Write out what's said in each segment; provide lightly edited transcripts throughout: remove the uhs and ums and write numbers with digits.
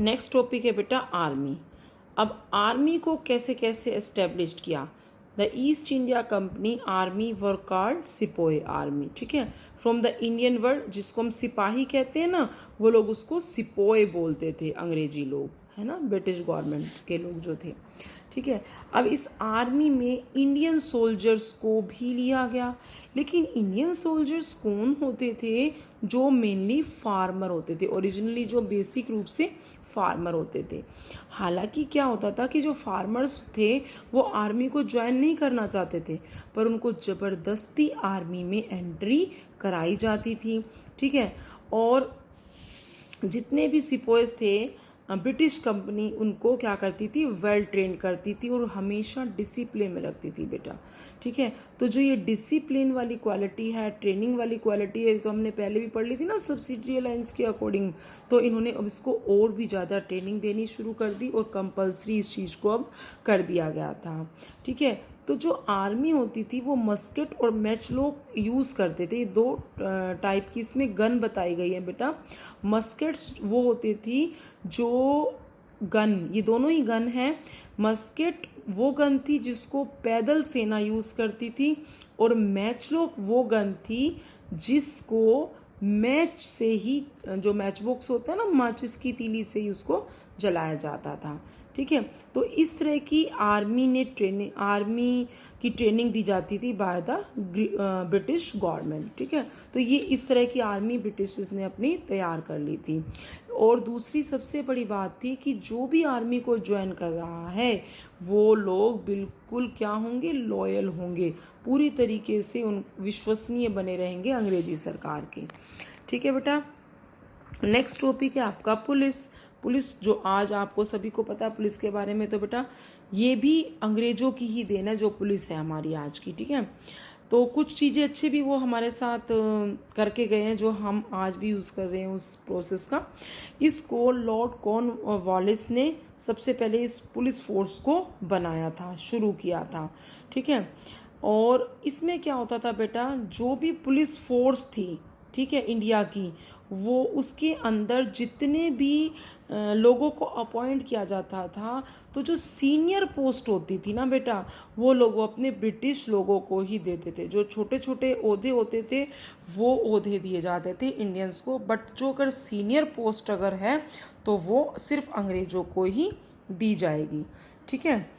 Next topic है बेटा army. अब आर्मी को कैसे कैसे एस्टेब्लिश किया। The East India Company army were called sepoy army. ठीक है, फ्रॉम द इंडियन वर्ड, जिसको हम सिपाही कहते हैं ना, वो लोग उसको सिपोही बोलते थे, अंग्रेजी लोग, है ना, ब्रिटिश गवर्नमेंट के लोग जो थे। ठीक है, अब इस आर्मी में इंडियन सोल्जर्स को भी लिया गया, लेकिन इंडियन सोल्जर्स कौन होते थे? जो मेनली फार्मर होते थे, ओरिजिनली जो बेसिक रूप से फार्मर होते थे। हालांकि क्या होता था कि जो फार्मर्स थे वो आर्मी को ज्वाइन नहीं करना चाहते थे, पर उनको ज़बरदस्ती आर्मी में एंट्री कराई जाती थी। ठीक है, और जितने भी सिपोइस थे, ब्रिटिश कंपनी उनको क्या करती थी? वेल ट्रेन करती थी और हमेशा डिसिप्लिन में रखती थी बेटा। ठीक है, तो जो ये डिसिप्लिन वाली क्वालिटी है, ट्रेनिंग वाली क्वालिटी है, तो हमने पहले भी पढ़ ली थी ना सब्सिडियरी अलायंस के अकॉर्डिंग। तो इन्होंने अब इसको और भी ज़्यादा ट्रेनिंग देनी शुरू कर दी और कंपलसरी इस चीज़ को अब कर दिया गया था। ठीक है, तो जो आर्मी होती थी वो मस्केट और मैच लोग यूज़ करते थे। दो टाइप की इसमें गन बताई गई है बेटा। मस्केट्स वो होती थी जो गन, ये दोनों ही गन हैं। मस्केट वो गन थी जिसको पैदल सेना यूज़ करती थी, और मैच लोग वो गन थी जिसको मैच से ही, जो मैच बॉक्स होता है ना, माचिस की तीली से ही उसको जलाया जाता था। ठीक है, तो इस तरह की आर्मी की ट्रेनिंग दी जाती थी बाय द ब्रिटिश गवर्नमेंट। ठीक है, तो ये इस तरह की आर्मी ब्रिटिश ने अपनी तैयार कर ली थी। और दूसरी सबसे बड़ी बात थी कि जो भी आर्मी को ज्वाइन कर रहा है वो लोग बिल्कुल क्या होंगे? लॉयल होंगे, पूरी तरीके से उन विश्वसनीय बने रहेंगे अंग्रेजी सरकार के। ठीक है बेटा, नेक्स्ट टॉपिक है आपका पुलिस। पुलिस जो आज आपको सभी को पता है पुलिस के बारे में, तो बेटा ये भी अंग्रेजों की ही देन है जो पुलिस है हमारी आज की। ठीक है, तो कुछ चीज़ें अच्छे भी वो हमारे साथ करके गए हैं जो हम आज भी यूज़ कर रहे हैं उस प्रोसेस का। इसको लॉर्ड कॉर्नवालिस ने सबसे पहले इस पुलिस फोर्स को बनाया था, शुरू किया था। ठीक है, और इसमें क्या होता था बेटा, जो भी पुलिस फोर्स थी, ठीक है, इंडिया की, वो उसके अंदर जितने भी लोगों को अपॉइंट किया जाता था, तो जो सीनियर पोस्ट होती थी ना बेटा, वो लोग अपने ब्रिटिश लोगों को ही देते थे। जो छोटे छोटे ओहदे होते थे वो ओहदे दिए जाते थे इंडियंस को, बट जो अगर सीनियर पोस्ट अगर है तो वो सिर्फ अंग्रेजों को ही दी जाएगी। ठीक है,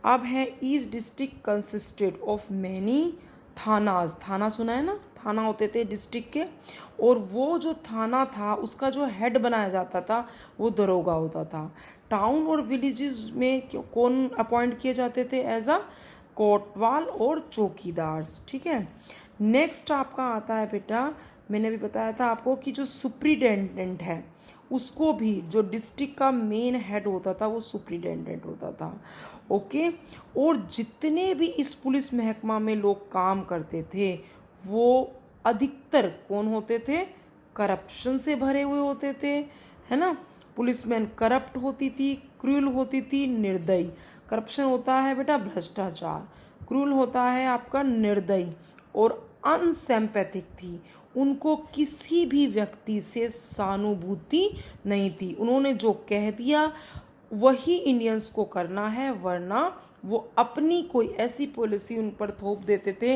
अब है East district consisted of many thanas. थाना सुना है ना, थाना होते थे डिस्ट्रिक्ट के, और वो जो थाना था उसका जो हेड बनाया जाता था वो दरोगा होता था। टाउन और विलेजेस में कौन अपॉइंट किए जाते थे? एज अ कोतवाल और चौकीदार्स। ठीक है, नेक्स्ट आपका आता है बेटा, मैंने अभी बताया था आपको कि जो सुप्रिटेंडेंट है उसको भी, जो डिस्ट्रिक्ट का मेन हेड होता था वो सुप्रिटेंडेंट होता था। ओके, और जितने भी इस पुलिस महकमा में लोग काम करते थे वो अधिकतर कौन होते थे? करप्शन से भरे हुए होते थे, है ना। पुलिसमैन करप्ट होती थी, क्रूल होती थी, निर्दयी। करप्शन होता है बेटा भ्रष्टाचार, क्रूल होता है आपका निर्दयी, और अनसिंपैथिक थी। उनको किसी भी व्यक्ति से सहानुभूति नहीं थी। उन्होंने जो कह दिया वही इंडियंस को करना है, वरना वो अपनी कोई ऐसी पॉलिसी उन पर थोप देते थे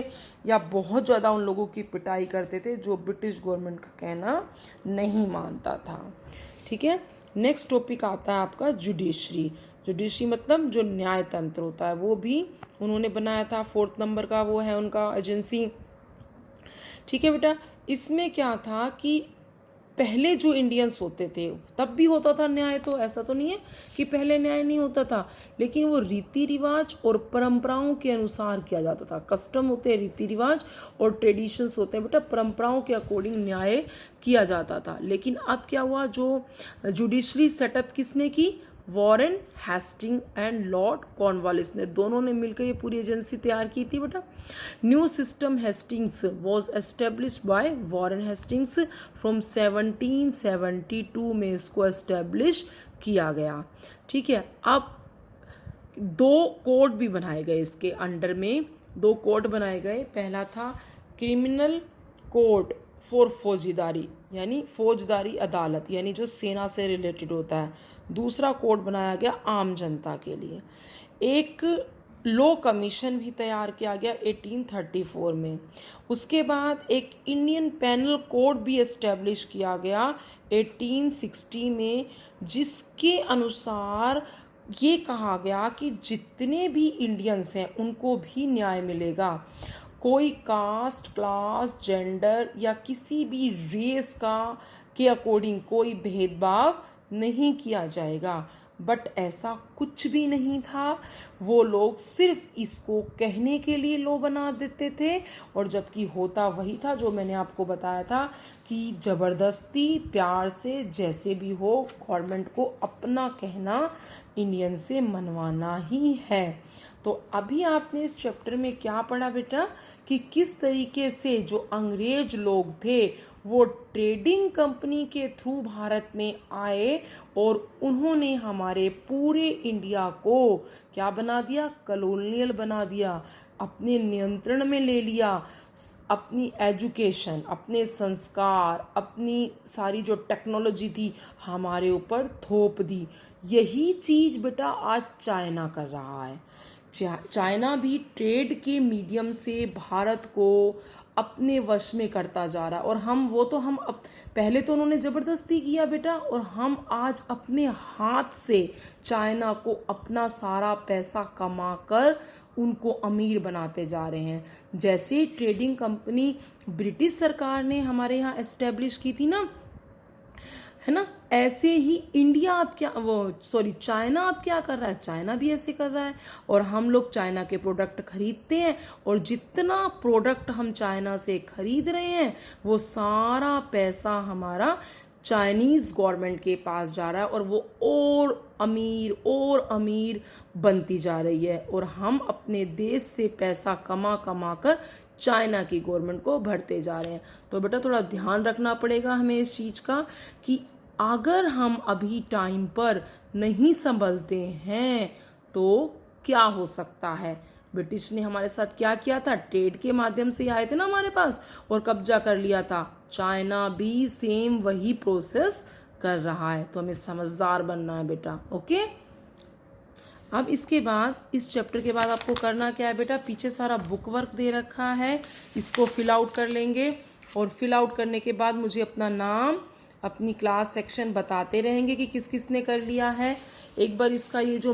या बहुत ज़्यादा उन लोगों की पिटाई करते थे जो ब्रिटिश गवर्नमेंट का कहना नहीं मानता था। ठीक है, नेक्स्ट टॉपिक आता है आपका जुडिशरी। जुडिशरी मतलब जो न्याय तंत्र होता है, वो भी उन्होंने बनाया था। 4 नंबर का वो है उनका एजेंसी। ठीक है बेटा, इसमें क्या था कि पहले जो इंडियंस होते थे तब भी होता था न्याय, तो ऐसा तो नहीं है कि पहले न्याय नहीं होता था, लेकिन वो रीति रिवाज और परंपराओं के अनुसार किया जाता था। कस्टम होते हैं रीति रिवाज, और ट्रेडिशंस होते हैं बेटा परंपराओं के अकॉर्डिंग न्याय किया जाता था। लेकिन अब क्या हुआ, जो जुडिशरी सेटअप किसने की? Warren Hastings and Lord Cornwallis ने, दोनों ने मिलकर ये पूरी एजेंसी तैयार की थी बेटा। New system Hastings was established by Warren Hastings from 1772 में इसको एस्टेब्लिश किया गया। ठीक है, अब 2 कोड भी बनाए गए इसके अंडर में, 2 कोड बनाए गए। पहला था क्रिमिनल कोड फॉर फौजीदारी, यानी फौजदारी अदालत, यानी जो सेना से रिलेटेड होता है। दूसरा कोड बनाया गया आम जनता के लिए। एक लॉ कमीशन भी तैयार किया गया 1834 में। उसके बाद एक इंडियन पेनल कोड भी एस्टेब्लिश किया गया 1860 में, जिसके अनुसार ये कहा गया कि जितने भी इंडियंस हैं उनको भी न्याय मिलेगा। कोई कास्ट, क्लास, जेंडर या किसी भी रेस का के अकॉर्डिंग कोई भेदभाव नहीं किया जाएगा। बट ऐसा कुछ भी नहीं था। वो लोग सिर्फ इसको कहने के लिए लॉ बना देते थे, और जबकि होता वही था जो मैंने आपको बताया था कि ज़बरदस्ती, प्यार से, जैसे भी हो, गवर्नमेंट को अपना कहना इंडियन से मनवाना ही है। तो अभी आपने इस चैप्टर में क्या पढ़ा बेटा कि किस तरीके से जो अंग्रेज लोग थे वो ट्रेडिंग कंपनी के थ्रू भारत में आए और उन्होंने हमारे पूरे इंडिया को क्या बना दिया, कॉलोनियल बना दिया, अपने नियंत्रण में ले लिया। अपनी एजुकेशन, अपने संस्कार, अपनी सारी जो टेक्नोलॉजी थी हमारे ऊपर थोप दी। यही चीज़ बेटा आज चाइना कर रहा है। चाइना भी ट्रेड के मीडियम से भारत को अपने वश में करता जा रहा है, और हम पहले तो उन्होंने ज़बरदस्ती किया बेटा, और हम आज अपने हाथ से चाइना को अपना सारा पैसा कमा कर उनको अमीर बनाते जा रहे हैं। जैसे ट्रेडिंग कंपनी ब्रिटिश सरकार ने हमारे यहाँ एस्टेब्लिश की थी ना, है ना, ऐसे ही इंडिया अब चाइना अब क्या कर रहा है, चाइना भी ऐसे कर रहा है। और हम लोग चाइना के प्रोडक्ट खरीदते हैं, और जितना प्रोडक्ट हम चाइना से खरीद रहे हैं वो सारा पैसा हमारा चाइनीज़ गवर्नमेंट के पास जा रहा है, और वो और अमीर बनती जा रही है। और हम अपने देश से पैसा कमा कमा कर चाइना की गवर्नमेंट को भरते जा रहे हैं। तो बेटा थोड़ा ध्यान रखना पड़ेगा हमें इस चीज़ का कि अगर हम अभी टाइम पर नहीं संभलते हैं तो क्या हो सकता है। ब्रिटिश ने हमारे साथ क्या किया था, ट्रेड के माध्यम से आए थे ना हमारे पास और कब्जा कर लिया था। चाइना भी सेम वही प्रोसेस कर रहा है, तो हमें समझदार बनना है बेटा। ओके, अब इसके बाद इस चैप्टर के बाद आपको करना क्या है बेटा, पीछे सारा बुक वर्क दे रखा है, इसको फिल आउट कर लेंगे, और फिल आउट करने के बाद मुझे अपना नाम, अपनी क्लास सेक्शन बताते रहेंगे कि किस किस ने कर लिया है। एक बार इसका ये जो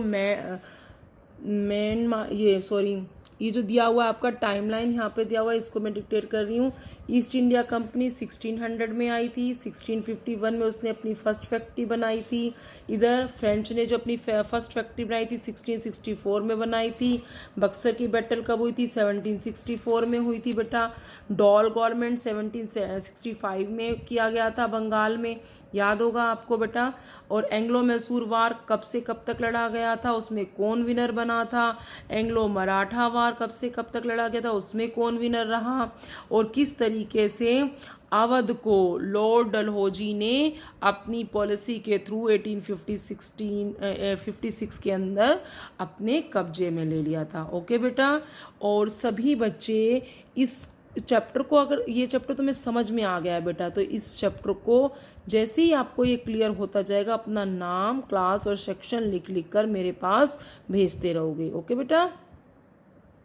ये जो दिया हुआ है आपका टाइमलाइन यहाँ पे दिया हुआ है, इसको मैं डिक्टेट कर रही हूँ। ईस्ट इंडिया कंपनी 1600 में आई थी, 1651 में उसने अपनी फर्स्ट फैक्ट्री बनाई थी। इधर फ्रेंच ने जो अपनी फर्स्ट फैक्ट्री बनाई थी 1664 में बनाई थी। बक्सर की बैटल कब हुई थी, 1764 में हुई थी बेटा। डॉल गवर्नमेंट 1765 में किया गया था बंगाल में, याद होगा आपको बेटा। और एंग्लो मैसूर वार कब से कब तक लड़ा गया था, उसमें कौन विनर बना था। एंग्लो मराठा वार कब से कब तक लड़ा गया था, उसमें कौन विनर रहा। और किस तरीके से अवध को लॉर्ड डलहौजी ने अपनी पॉलिसी के थ्रू 1856 के अंदर अपने कब्जे में ले लिया था। ओके बेटा, और सभी बच्चे इस चैप्टर को, अगर ये चैप्टर तुम्हें समझ में आ गया है बेटा, तो इस चैप्टर को जैसे ही आपको ये क्लियर होता जाएगा अपना नाम, क्लास और सेक्शन लिख लिख कर मेरे पास भेजते रहोगे। ओके बेटा।